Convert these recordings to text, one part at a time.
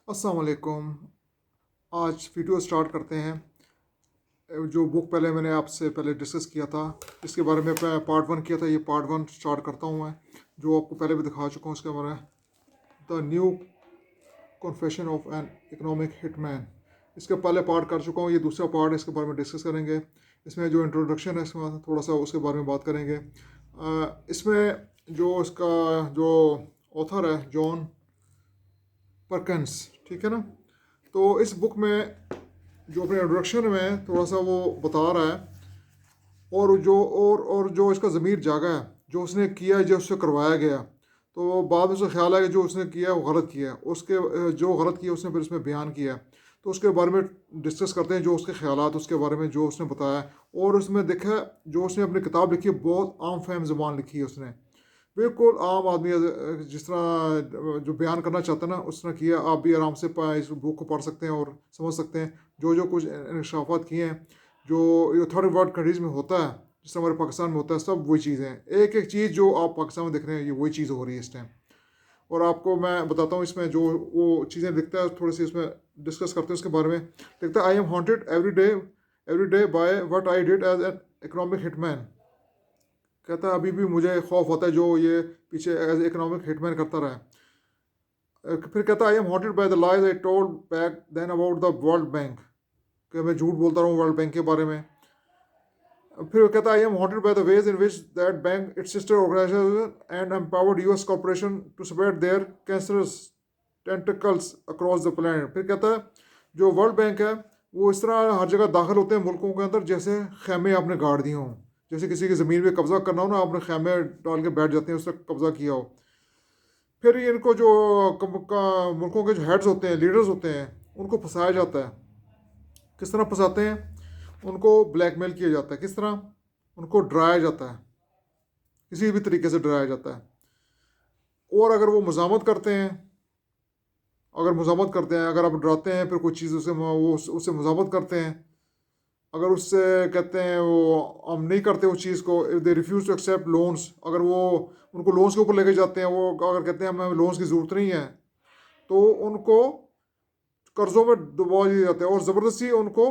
अस्सलाम वालेकुम। आज वीडियो स्टार्ट करते हैं। जो बुक पहले मैंने आपसे पहले डिस्कस किया था, इसके बारे में पार्ट वन किया था, ये पार्ट वन स्टार्ट करता हूँ मैं, जो आपको पहले भी दिखा चुका हूँ। उसके बारे में the new confession of N economic hitman, इसके पहले पार्ट कर चुका हूँ। ये दूसरा पार्ट है, इसके बारे में डिस्कस करेंगे। इसमें जो इंट्रोडक्शन है, इसमें थोड़ा सा उसके बारे में बात करेंगे। इसमें जो इसका जो ऑथर है जॉन परकिंस, ठीक है ना। तो इस बुक में जो अपने इंट्रोडक्शन में थोड़ा सा वो बता रहा है, और जो इसका ज़मीर जागा है, जो उसने किया, जो उससे करवाया गया, तो बाद में उसे ख्याल है कि जो उसने किया वो गलत किया है। उसके जो गलत किया उसने फिर उसमें बयान किया है। तो उसके बारे में डिस्कस करते हैं, जो उसके ख्यालात उसके बारे में जो उसने बताया। और उसमें देखा जो उसने अपनी किताब लिखी है, बहुत आम फहम ज़बान लिखी है उसने, बिल्कुल आम आदमी जिस तरह जो बयान करना चाहता है ना, उस तरह किया। आप भी आराम से इस बुक को पढ़ सकते हैं और समझ सकते हैं जो जो कुछ इंकशाफात किए हैं, जो थर्ड वर्ल्ड कंट्रीज़ में होता है, जिस तरह हमारे पाकिस्तान में होता है, सब वही चीज़ें हैं। एक एक चीज़ जो आप पाकिस्तान में देख रहे हैं, ये वही चीज़ हो रही है इस टाइम। और आपको मैं बताता हूँ इसमें जो वो चीज़ें लिखता है, थोड़ी सी इसमें डिस्कस करते हैं उसके बारे में। लिखता है, I am haunted every day by what I did as an economic hitman. कहता है अभी भी मुझे खौफ होता है जो ये पीछे एज इकोनॉमिक हिटमैन करता रहा है। फिर कहता है, I am haunted by the lies I told back then about the World Bank, कि मैं झूठ बोलता रहा हूँ वर्ल्ड बैंक के बारे में। फिर कहता है, I am haunted by the ways in which that bank its sister organisation and empowered US corporation to spread their cancerous tentacles across the planet. फिर कहता है जो वर्ल्ड बैंक है, वो इस तरह हर जगह दाखिल होते हैं मुल्कों के अंदर, जैसे खैमे आपने गाड़ दिए हों। जैसे किसी की ज़मीन पे कब्ज़ा करना हो ना, आपने खैमे डाल के बैठ जाते हैं, उस पर कब्ज़ा किया हो। फिर ये इनको जो मुल्कों के जो हेड्स होते हैं, लीडर्स होते हैं, उनको फंसाया जाता है। किस तरह फंसाते हैं? उनको ब्लैकमेल किया जाता है। किस तरह? उनको डराया जाता है, किसी भी तरीके से डराया जाता है। और अगर वो मज़ामत करते हैं, अगर आप डराते हैं, फिर कोई चीज़ उसे वो उससे मज़ामत करते हैं, अगर उससे कहते हैं वो हम नहीं करते उस चीज़ को, if they refuse to accept loans, अगर वो उनको लोन्स के ऊपर लेके जाते हैं, वो अगर कहते हैं हमें लोन्स की ज़रूरत नहीं है, तो उनको कर्ज़ों में डुबा दिया जाता है और ज़बरदस्ती उनको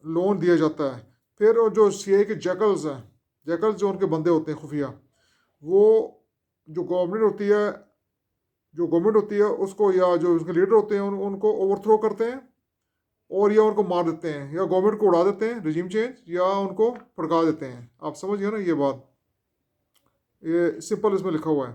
लोन दिया जाता है। फिर वो जो सीआई के जैकल्स हैं, जैकल्स जो उनके बंदे होते हैं खुफिया, वो जो गवर्नमेंट होती है उसको, या जो उसके लीडर होते हैं उनको ओवरथ्रो करते हैं, और या उनको मार देते हैं, या गवर्नमेंट को उड़ा देते हैं, रिजीम चेंज, या उनको भड़का देते हैं। आप समझ गए ना ये बात? ये सिंपल इसमें लिखा हुआ है।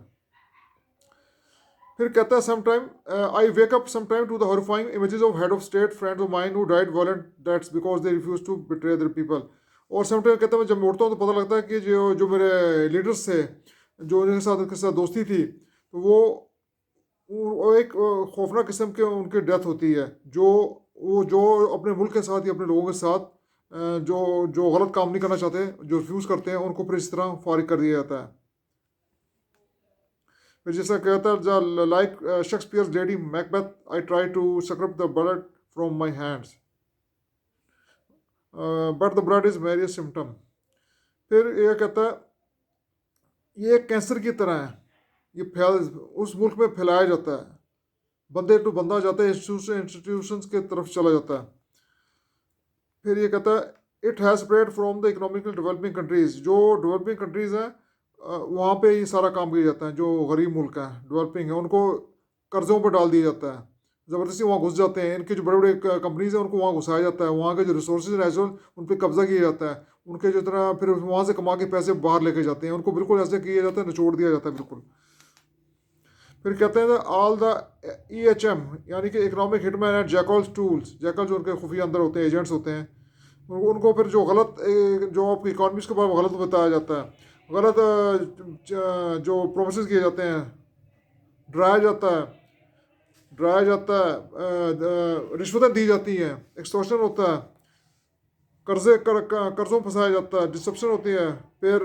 फिर कहता है, sometime I wake up sometime to the horrifying images of head of state friends of mine who died violent deaths because they refuse to betray their people. और समटाइम कहता है मैं जब उठता हूँ तो पता लगता है कि जो जो मेरे लीडर्स थे, जो उनके साथ दोस्ती थी, तो वो एक खौफनाक किस्म के उनकी डेथ होती है, जो अपने मुल्क के साथ या अपने लोगों के साथ जो जो गलत काम नहीं करना चाहते, जो रिफ्यूज़ करते हैं, उनको फिर इस तरह फारिग कर दिया जाता है। फिर जैसा कहता है, like Shakespeare's Lady Macbeth, I try to scrub the blood from my hands, but the blood is merely symptom. फिर ये कहता है ये एक कैंसर की तरह है, ये फैल उस मुल्क में फैलाया जाता है, बंदे टू बंदा जाता है, इंस्टीट्यूशंस के तरफ चला जाता है। फिर ये कहता है it has spread from the economical developing countries, जो डेवलपिंग कंट्रीज़ हैं वहाँ पे ये सारा काम किया जाता है। जो गरीब मुल्क हैं, डेवलपिंग है, उनको कर्ज़ों पर डाल दिया जाता है, ज़बरदस्ती वहाँ घुस जाते हैं। इनके जो बड़े बड़े कंपनीज हैं उनको वहाँ घुसाया जाता है, वहाँ के जो रिसोर्स नेचुरल उन पर कब्जा किया जाता है, उनके जो तरह फिर वहाँ से कमा के पैसे बाहर लेके जाते हैं, उनको बिल्कुल ऐसे किया जाता है, निचोड़ दिया जाता है बिल्कुल। फिर कहते हैं ऑल द EHM, यानी कि economic hitman and jackals tools, jackal जो उनके खुफिया अंदर होते हैं, एजेंट्स होते हैं, उनको फिर जो गलत जो आपकी इकॉनमी के बारे में गलत बताया जाता है, गलत जो प्रोमिस किए जाते हैं, डराया जाता है, रिश्वतें दी जाती हैं, एक्सटॉर्शन होता है, कर्ज़ों फंसाया जाता है, डिसप्शन होती है, फिर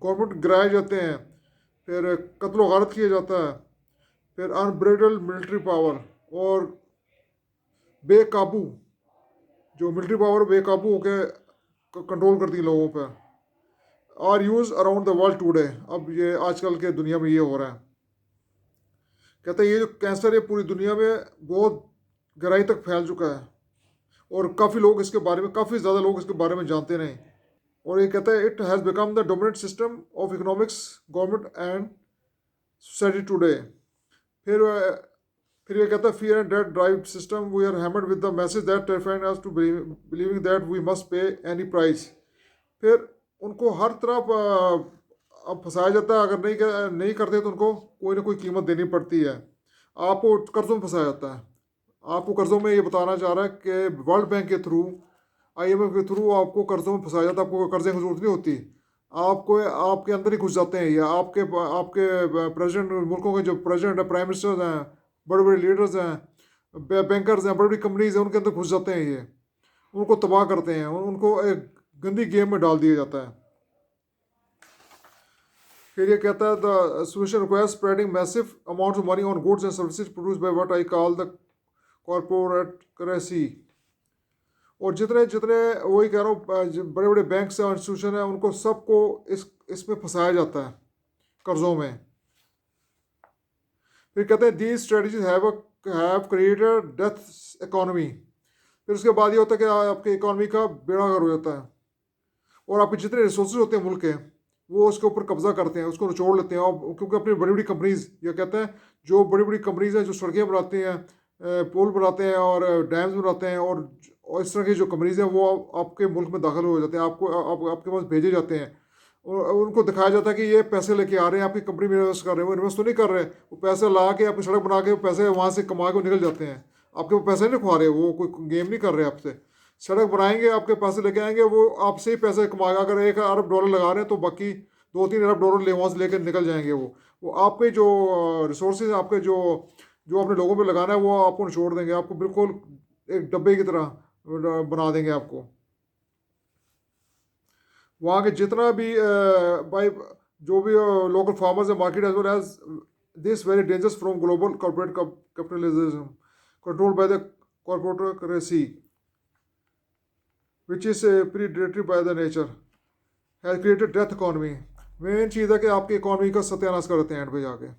गवर्नमेंट गिराए जाते हैं, फिर कत्ल गारत किया जाता है, फिर अनब्रिडल्ड मिलिट्री पावर, और बेकाबू जो मिलिट्री पावर बेकाबू होकर कंट्रोल करती है लोगों पर, are used around the world today. अब ये आजकल के दुनिया में ये हो रहा है। कहते हैं ये जो कैंसर है पूरी दुनिया में बहुत गहराई तक फैल चुका है और काफ़ी लोग इसके बारे में, काफ़ी ज़्यादा लोग इसके बारे में जानते नहीं। और ये कहता है it has become the dominant system of economics, government and society today. फिर फिर ये कहता है fear and debt drive system, we are hammered with the message that terrifying us to believing that we must pay any price. फिर उनको हर तरफ अब फंसाया जाता है, अगर नहीं करते तो उनको कोई ना कोई कीमत देनी पड़ती है। आपको कर्ज़ों में फंसाया जाता है। आपको कर्ज़ों में ये बताना चाह रहा है कि वर्ल्ड बैंक के थ्रू, IMF के थ्रू आपको कर्ज़ों में फंसाया जाता है। आपको कर्ज़े की जरूरत नहीं होती, आपको आपके अंदर ही घुस जाते हैं, या आपके आपके प्रेसिडेंट, मुल्कों के जो प्रेसिडेंट है, प्राइम मिनिस्टर्स हैं, बड़े बड़े लीडर्स हैं, बैंकर्स हैं, बड़ी बड़ी कंपनीज हैं, उनके अंदर घुस जाते हैं। ये उनको तबाह करते हैं, उनको एक गंदी गेम में डाल दिया जाता है। फिर ये कहता है the solution requires spreading massive amount of money on goods and services produce by what I call the corporate currency. और जितने जितने वही कह रहा हूँ, बड़े बड़े बैंक्स और इंस्टीट्यूशन हैं, उनको सबको इसमें फंसाया जाता है कर्ज़ों में। फिर कहते हैं these strategies have created death economy. फिर उसके बाद ये होता है कि आपके इकोनॉमी का बेड़ा गर्क हो जाता है और आपके जितने रिसोर्सेज होते हैं मुल्क के, वो उसके ऊपर कब्जा करते हैं, उसको निचोड़ लेते हैं। और क्योंकि अपनी बड़ी बड़ी कंपनीज, ये कहते हैं जो बड़ी बड़ी कंपनीज हैं, जो सड़कें बनाती हैं, पुल बनाते हैं और डैम्स बनाते हैं, और इस तरह की जो कंपनीज हैं वो आपके मुल्क में दाखिल हो जाते हैं, आपके पास भेजे जाते हैं। और उनको दिखाया जाता है कि ये पैसे लेके आ रहे हैं, आपकी कंपनी में इन्वेस्ट कर रहे हैं। वो इन्वेस्ट तो नहीं कर रहे, वो पैसे ला के अपनी सड़क बना के पैसे वहाँ से कमा के निकल जाते हैं। आपके वो पैसे नहीं खुआ रहे, वो कोई गेम नहीं कर रहे आपसे। सड़क बनाएंगे, आपके पैसे लेके आएंगे, वो आपसे ही पैसे कमाएगा। अगर $1 अरब लगा रहे हैं तो बाकी $2-3 अरब वहाँ से लेकर निकल जाएंगे। वो आपके जो रिसोर्सेज, आपके जो जो अपने लोगों पे लगाना है, वो आपको निचोड़ देंगे। आपको बिल्कुल एक डब्बे की तरह बना देंगे आपको। वहाँ के जितना भी भाई जो भी लोकल फार्मर्स है, market as well as this very dangerous from global corporate capitalism controlled by the corporate currency which is predatory by the nature has created death economy. Main चीज़ है कि आपकी इकॉनमी का सत्यानाश करते हैं एंड पे जाके।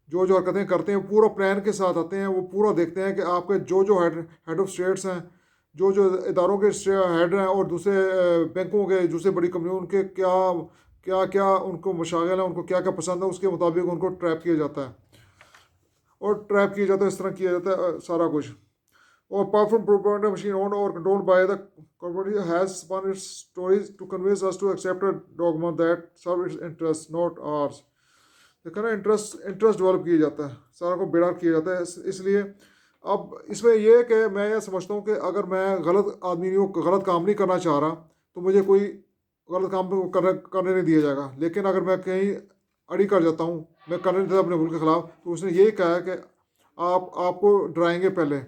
जो हरकतें करते हैं पूरा प्लान के साथ आते हैं, वो पूरा देखते हैं कि आपके जो हेड ऑफ स्टेट्स हैं, जो इदारों के हेड हैं, और दूसरे बैंकों के, दूसरे बड़ी कंपनियों, उनके क्या क्या क्या उनको मशागल है, उनको क्या क्या पसंद है, उसके मुताबिक उनको ट्रैप किया जाता है। और ट्रैप किया जाता है, इस तरह किया जाता है सारा कुछ। और powerful propaganda machine owned or controlled by the corporation has spun its stories to convince us to accept a dogma that serve its interests, not ours। देखा ना, इंटरेस्ट डेवलप किया जाता है, सारा को बेड़ा किया जाता है। इसलिए अब इसमें यह है कि मैं ये समझता हूँ कि अगर मैं गलत आदमी नहीं हूँ, गलत काम नहीं करना चाह रहा, तो मुझे कोई गलत काम करने नहीं दिया जाएगा। लेकिन अगर मैं कहीं अड़ी कर जाता हूँ, मैं करने नहीं देता अपने मुल्क के ख़िलाफ़, तो उसने यही कहा है कि आपको डराएंगे, पहले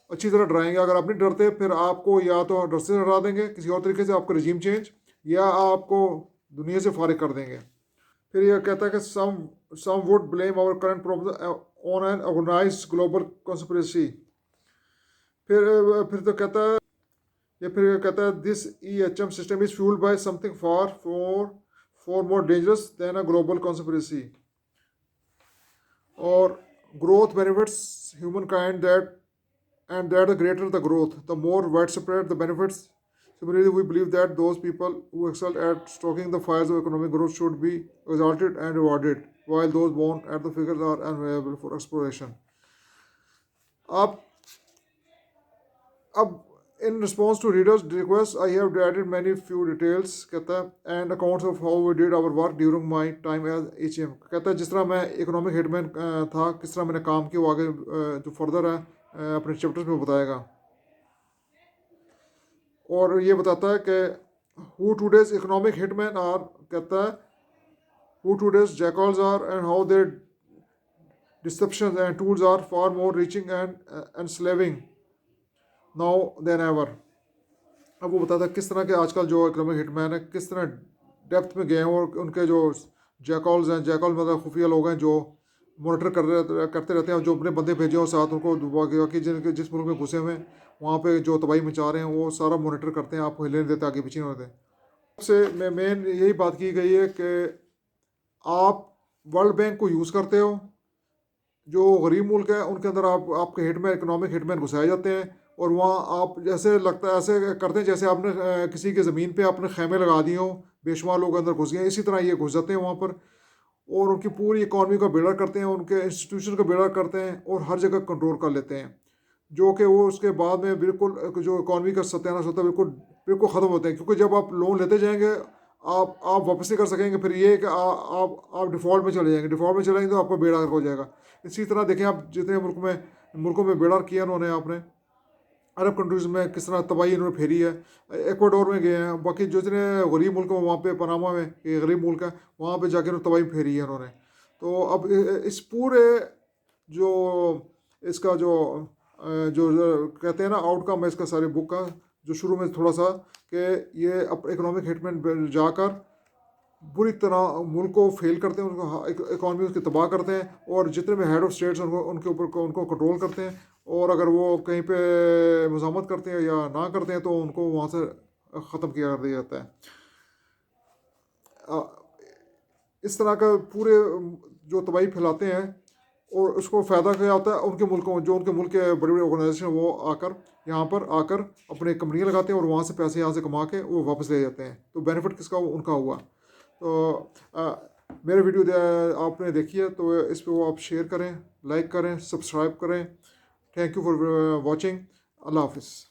अच्छी तरह डराएंगे। अगर आप नहीं डरते, फिर आपको या तो डर से डरा देंगे किसी और तरीके से, आपका रजीम चेंज, या आपको दुनिया से फारिग कर देंगे। फिर यह कहता है कि some would blame our current problem on an organize global conspiracy. फिर तो कहता है, फिर कहता है this EHM system is fuelled by something far more dangerous than a global conspiracy. और growth benefits humankind that and that the greater the growth, the more widespread the benefits. Similarly, we believe that those people who excel at stoking the fires of economic growth should be exalted and rewarded, while those born at the figures are unavailable for exploration. Up, up in response to readers' requests, I have added many few details, कहता है, and accounts of how we did our work during my time as HM। कहता है जिस तरह मैं economic headman था, किस तरह मैंने काम किया, वो आगे जो फर्दर है अपने चैप्टर्स में बताएगा। और ये बताता है कि who today's economic hitman are, कहता है who today's jackals are, and how their deception and tools are far more reaching and slaving now than ever. अब वो बताता है किस तरह के आजकल जो इकोनॉमिक हिटमैन है किस तरह डेप्थ में गए हैं, और उनके जो जैकल्स हैं, जैकल मतलब खुफिया लोग हैं जो मॉनिटर करते रहते हैं, जो अपने बंदे भेजे हो साथ, उनको कि जिस मुल्क में घुसे हुए हैं वहाँ पे जो तबाही मचा रहे हैं, वो सारा मॉनिटर करते हैं, आपको हिले नहीं देते, आगे पीछे नहीं होते। सबसे मेन यही बात की गई है कि आप वर्ल्ड बैंक को यूज़ करते हो जो गरीब मुल्क है उनके अंदर आपके हिटमैन, इकोनॉमिक हिटमैन घुसाए जाते हैं, और वहाँ आप जैसे लगता है ऐसे करते हैं जैसे आपने किसी की ज़मीन पे आपने खैमे लगा दिए हों, बेशुमार लोग अंदर घुस गए, इसी तरह ये घुस जाते हैं वहाँ पर, और उनकी पूरी इकॉनमी का बेड़ा करते हैं, उनके इंस्टीट्यूशन का बेड़ा करते हैं, और हर जगह कंट्रोल कर लेते हैं, जो कि वो उसके बाद में बिल्कुल जो इकॉनमी का सत्यानाश होता है बिल्कुल बिल्कुल ख़त्म होते हैं, क्योंकि जब आप लोन लेते जाएंगे आप वापस नहीं कर सकेंगे, फिर ये है कि आप डिफ़ॉल्ट में चले जाएंगे, डिफ़ॉल्ट में चले जाएंगे तो आपका बेड़ा गर्क हो जाएगा। इसी तरह देखें आप जितने मुल्कों में बेड़ा किया उन्होंने, आपने अरब कंट्रीज़ में किस तरह तबाही इन्होंने फेरी है, एक्वाडोर में गए हैं, बाकी जो जितने गरीब मुल्क हैं वहाँ पे, पनामा में ये गरीब मुल्क है, वहाँ पे जाकर तबाही फेरी है उन्होंने। तो अब इस पूरे जो इसका जो कहते हैं ना आउटकम है इसका सारे बुक का, जो शुरू में थोड़ा सा कि ये इकोनॉमिक हिटमैन जाकर बुरी तरह मुल्क को फेल करते हैं, उनको इकॉनमी उसकी तबाह करते हैं, और जितने भी हेड ऑफ स्टेट्स उनको उनके ऊपर उनको कंट्रोल करते हैं, और अगर वो कहीं पे मज़ामत करते हैं या ना करते हैं तो उनको वहाँ से ख़त्म किया कर दिया जाता है। इस तरह का पूरे जो तबाही फैलाते हैं, और उसको फ़ायदा क्या होता है, उनके मुल्कों जो उनके मुल्क के बड़े बड़े ऑर्गेनाइजेशन वो आकर यहाँ पर आकर अपने कंपनियाँ लगाते हैं, और वहाँ से पैसे यहाँ से कमा के वो वापस ले जाते हैं, तो बेनिफिट किसका उनका हुआ। तो मेरे वीडियो आपने देखी है तो इस पर वो आप शेयर करें, लाइक करें, सब्सक्राइब करें। Thank you for watching. अल्लाह हाफिज़।